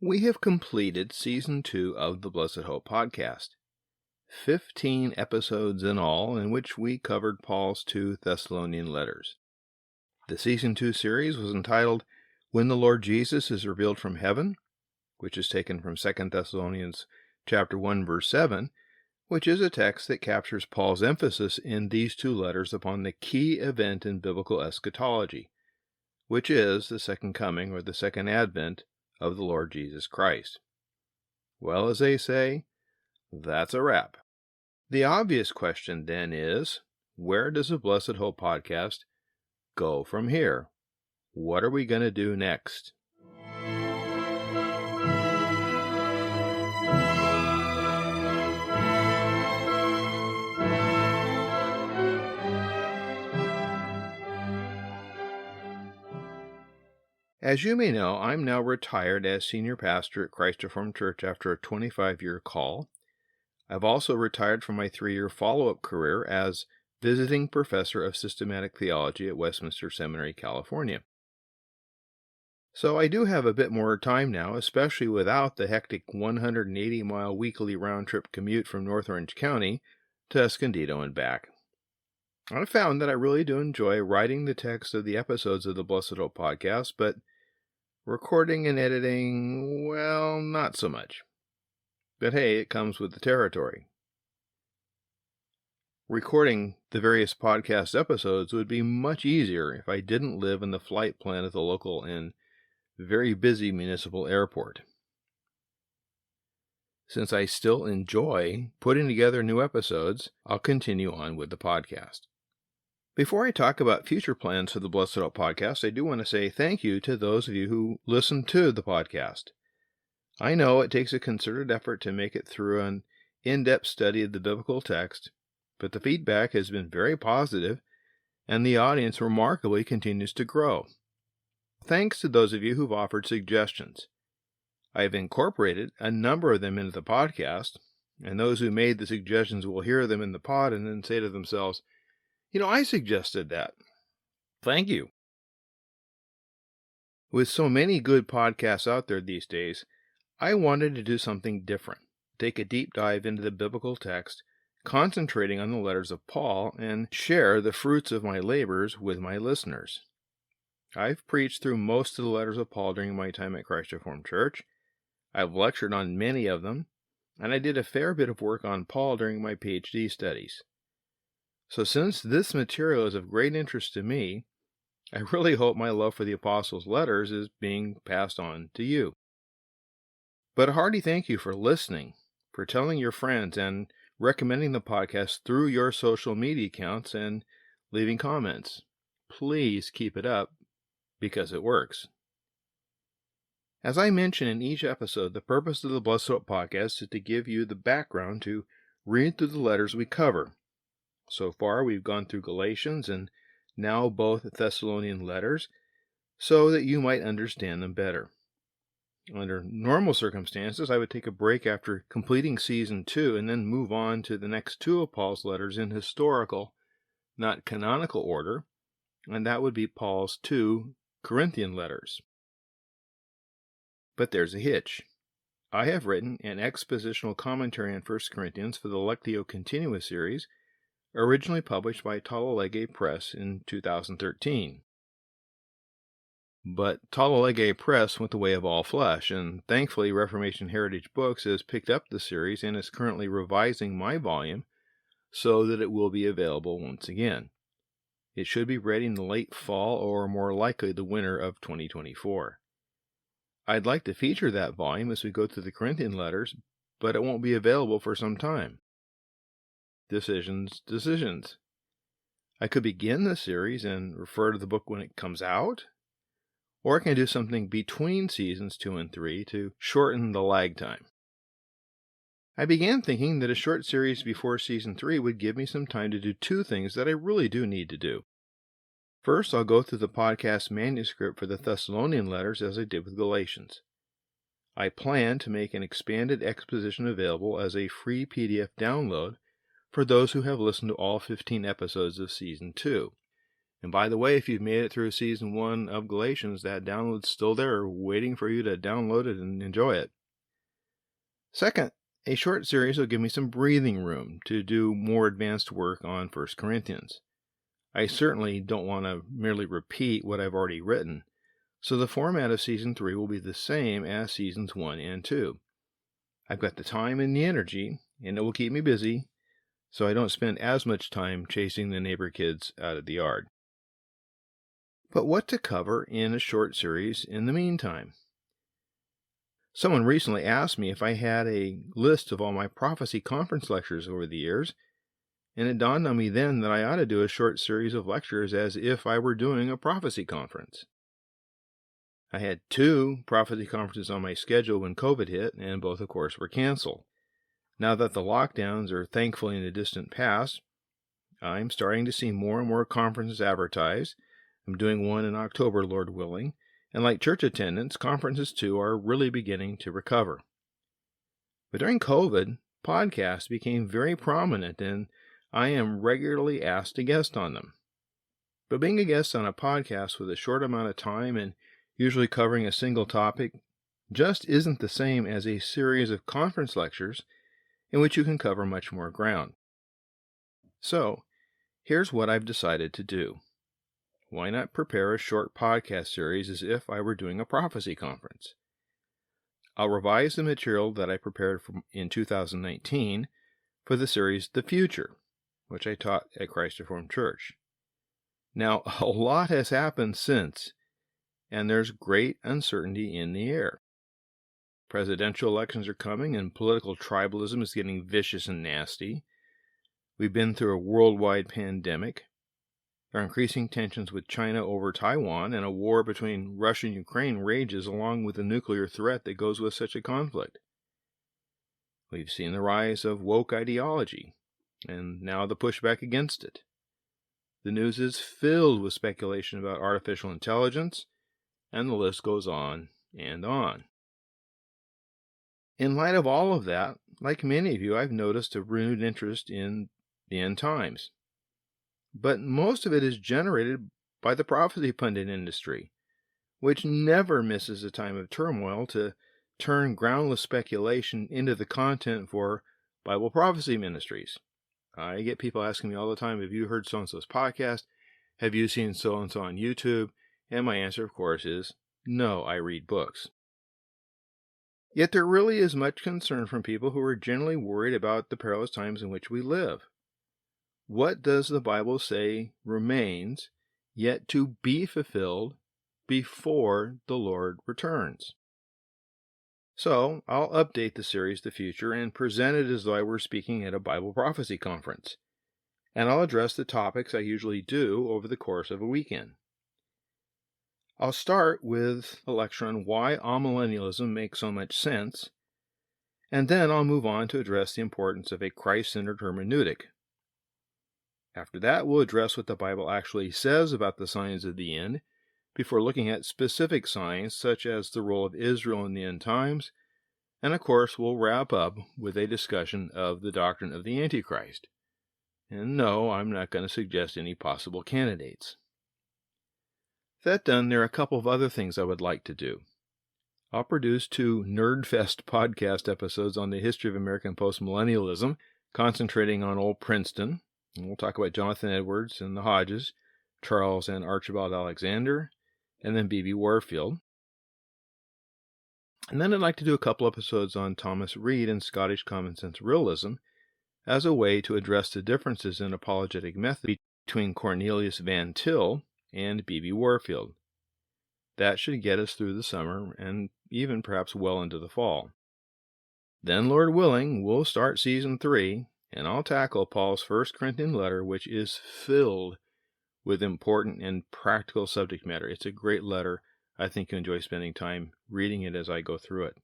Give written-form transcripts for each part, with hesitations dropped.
We have completed Season 2 of the Blessed Hope podcast. 15 episodes in all, in which we covered Paul's 2 Thessalonian letters. The Season 2 series was entitled When the Lord Jesus is Revealed from Heaven, which is taken from 2 Thessalonians chapter 1, verse 7, which is a text that captures Paul's emphasis in these 2 letters upon the key event in biblical eschatology, which is the second coming or the second advent of the Lord Jesus Christ. Well, as they say, that's a wrap. The obvious question then is, where does the Blessed Hope podcast go from here? What are we going to do next? As you may know, I'm now retired as senior pastor at Christ Reformed Church after a 25-year call. I've also retired from my 3-year follow-up career as visiting professor of systematic theology at Westminster Seminary, California. So I do have a bit more time now, especially without the hectic 180-mile weekly round-trip commute from North Orange County to Escondido and back. I found that I really do enjoy writing the text of the episodes of the Blessed Hope podcast, but recording and editing, well, not so much. But hey, it comes with the territory. Recording the various podcast episodes would be much easier if I didn't live in the flight plan of the local and very busy municipal airport. Since I still enjoy putting together new episodes, I'll continue on with the podcast. Before I talk about future plans for the Blessed Hope podcast, I do want to say thank you to those of you who listen to the podcast. I know it takes a concerted effort to make it through an in-depth study of the biblical text, but the feedback has been very positive, and the audience remarkably continues to grow. Thanks to those of you who've offered suggestions. I've incorporated a number of them into the podcast, and those who made the suggestions will hear them in the pod and then say to themselves, I suggested that. Thank you. With so many good podcasts out there these days, I wanted to do something different. Take a deep dive into the biblical text, concentrating on the letters of Paul, and share the fruits of my labors with my listeners. I've preached through most of the letters of Paul during my time at Christ Reformed Church. I've lectured on many of them, and I did a fair bit of work on Paul during my PhD studies. So since this material is of great interest to me, I really hope my love for the Apostles' letters is being passed on to you. But a hearty thank you for listening, for telling your friends, and recommending the podcast through your social media accounts and leaving comments. Please keep it up, because it works. As I mention in each episode, the purpose of the Blessed Hope podcast is to give you the background to read through the letters we cover. So far, we've gone through Galatians and now both Thessalonian letters, so that you might understand them better. Under normal circumstances, I would take a break after completing Season 2 and then move on to the next 2 of Paul's letters in historical, not canonical order, and that would be Paul's 2 Corinthian letters. But there's a hitch. I have written an expositional commentary on 1 Corinthians for the Lectio Continua series, originally published by Talla Lege Press in 2013. But Talla Lege Press went the way of all flesh, and thankfully Reformation Heritage Books has picked up the series and is currently revising my volume so that it will be available once again. It should be ready in the late fall or more likely the winter of 2024. I'd like to feature that volume as we go through the Corinthian letters, but it won't be available for some time. Decisions. I could begin the series and refer to the book when it comes out, or I can do something between seasons 2 and 3 to shorten the lag time. I began thinking that a short series before Season 3 would give me some time to do 2 things that I really do need to do. First, I'll go through the podcast manuscript for the Thessalonian letters as I did with Galatians. I plan to make an expanded exposition available as a free PDF download for those who have listened to all 15 episodes of Season 2, And by the way, if you've made it through season 1 of Galatians, that download's still there, waiting for you to download it and enjoy it. Second, a short series will give me some breathing room to do more advanced work on 1 Corinthians. I certainly don't want to merely repeat what I've already written, so the format of Season 3 will be the same as Seasons 1 and 2. I've got the time and the energy, and it will keep me busy, so I don't spend as much time chasing the neighbor kids out of the yard. But what to cover in a short series in the meantime? Someone recently asked me if I had a list of all my prophecy conference lectures over the years, and it dawned on me then that I ought to do a short series of lectures as if I were doing a prophecy conference. I had 2 prophecy conferences on my schedule when COVID hit, and both, of course, were canceled. Now that the lockdowns are thankfully in the distant past, I'm starting to see more and more conferences advertised. I'm doing one in October, Lord willing, and like church attendance, conferences too are really beginning to recover. But during COVID, podcasts became very prominent, and I am regularly asked to guest on them. But being a guest on a podcast with a short amount of time and usually covering a single topic just isn't the same as a series of conference lectures in which you can cover much more ground. So, here's what I've decided to do. Why not prepare a short podcast series as if I were doing a prophecy conference? I'll revise the material that I prepared in 2019 for the series The Future, which I taught at Christ Reformed Church. Now, a lot has happened since, and there's great uncertainty in the air. Presidential elections are coming, and political tribalism is getting vicious and nasty. We've been through a worldwide pandemic. There are increasing tensions with China over Taiwan, and a war between Russia and Ukraine rages along with the nuclear threat that goes with such a conflict. We've seen the rise of woke ideology, and now the pushback against it. The news is filled with speculation about artificial intelligence, and the list goes on and on. In light of all of that, like many of you, I've noticed a renewed interest in the end times. But most of it is generated by the prophecy pundit industry, which never misses a time of turmoil to turn groundless speculation into the content for Bible prophecy ministries. I get people asking me all the time, have you heard so-and-so's podcast? Have you seen so-and-so on YouTube? And my answer, of course, is no, I read books. Yet there really is much concern from people who are generally worried about the perilous times in which we live. What does the Bible say remains yet to be fulfilled before the Lord returns? So, I'll update the series The Future and present it as though I were speaking at a Bible prophecy conference. And I'll address the topics I usually do over the course of a weekend. I'll start with a lecture on why amillennialism makes so much sense, and then I'll move on to address the importance of a Christ-centered hermeneutic. After that, we'll address what the Bible actually says about the signs of the end, before looking at specific signs such as the role of Israel in the end times, and of course we'll wrap up with a discussion of the doctrine of the Antichrist. And no, I'm not going to suggest any possible candidates. That done, there are a couple of other things I would like to do. I'll produce 2 Nerdfest podcast episodes on the history of American postmillennialism, concentrating on old Princeton. And we'll talk about Jonathan Edwards and the Hodges, Charles and Archibald Alexander, and then B.B. Warfield. And then I'd like to do a couple episodes on Thomas Reid and Scottish common sense realism as a way to address the differences in apologetic method between Cornelius Van Til and B.B. Warfield. That should get us through the summer and even perhaps well into the fall. Then, Lord willing, we'll start Season 3, and I'll tackle Paul's 1 Corinthian letter, which is filled with important and practical subject matter. It's a great letter. I think you enjoy spending time reading it as I go through it.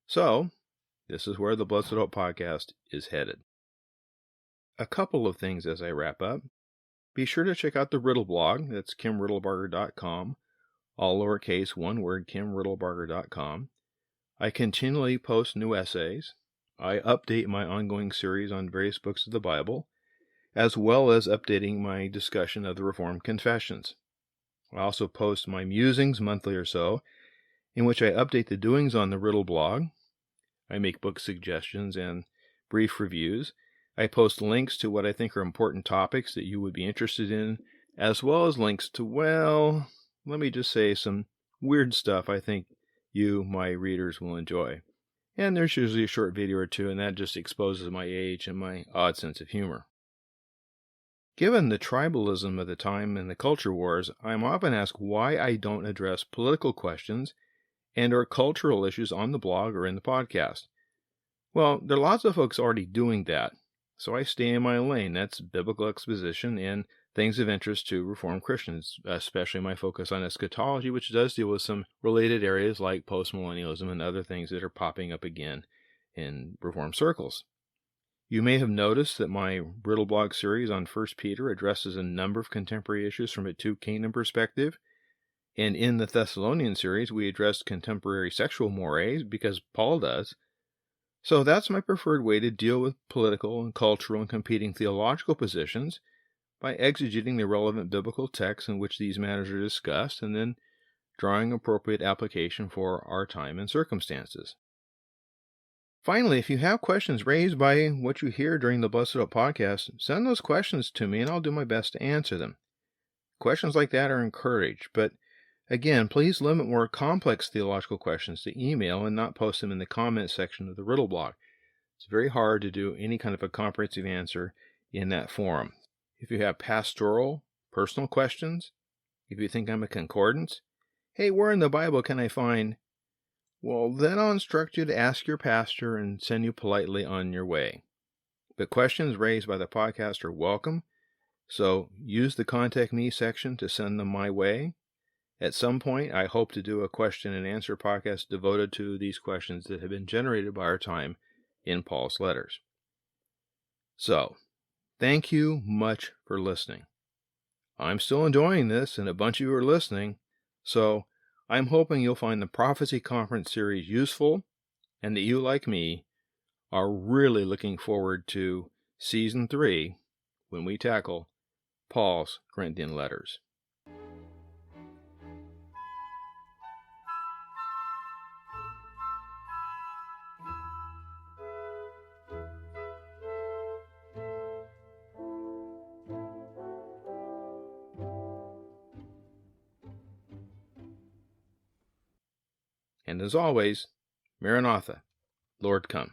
So, this is where the Blessed Hope podcast is headed. A couple of things as I wrap up. Be sure to check out the Riddle blog. That's kimriddlebarger.com. All lowercase, one word, kimriddlebarger.com. I continually post new essays. I update my ongoing series on various books of the Bible. as well as updating my discussion of the Reformed Confessions. I also post my musings monthly or so, in which I update the doings on the Riddle blog. I make book suggestions and brief reviews. I post links to what I think are important topics that you would be interested in, as well as links to, well, let me just say, some weird stuff I think you, my readers, will enjoy. And there's usually a short video or two, and that just exposes my age and my odd sense of humor. Given the tribalism of the time and the culture wars, I'm often asked why I don't address political questions and or cultural issues on the blog or in the podcast. Well, there are lots of folks already doing that, so I stay in my lane. That's biblical exposition and things of interest to Reformed Christians, especially my focus on eschatology, which does deal with some related areas like postmillennialism and other things that are popping up again in Reformed circles. You may have noticed that my Riddle blog series on 1 Peter addresses a number of contemporary issues from a two-kingdom perspective. And in the Thessalonian series, we addressed contemporary sexual mores because Paul does. So that's my preferred way to deal with political and cultural and competing theological positions, by exegeting the relevant biblical texts in which these matters are discussed and then drawing appropriate application for our time and circumstances. Finally, if you have questions raised by what you hear during the Blessed Hope podcast, send those questions to me and I'll do my best to answer them. Questions like that are encouraged, but again, please limit more complex theological questions to email and not post them in the comment section of the Riddle blog. It's very hard to do any kind of a comprehensive answer in that forum. If you have pastoral, personal questions, if you think I'm a concordance, hey, where in the Bible can I find? Well, then I'll instruct you to ask your pastor and send you politely on your way. But questions raised by the podcast are welcome, so use the Contact Me section to send them my way. At some point, I hope to do a question and answer podcast devoted to these questions that have been generated by our time in Paul's letters. So, thank you much for listening. I'm still enjoying this, and a bunch of you are listening, so I'm hoping you'll find the Prophecy Conference series useful, and that you, like me, are really looking forward to Season 3, when we tackle Paul's Corinthian letters. And as always, Maranatha, Lord come.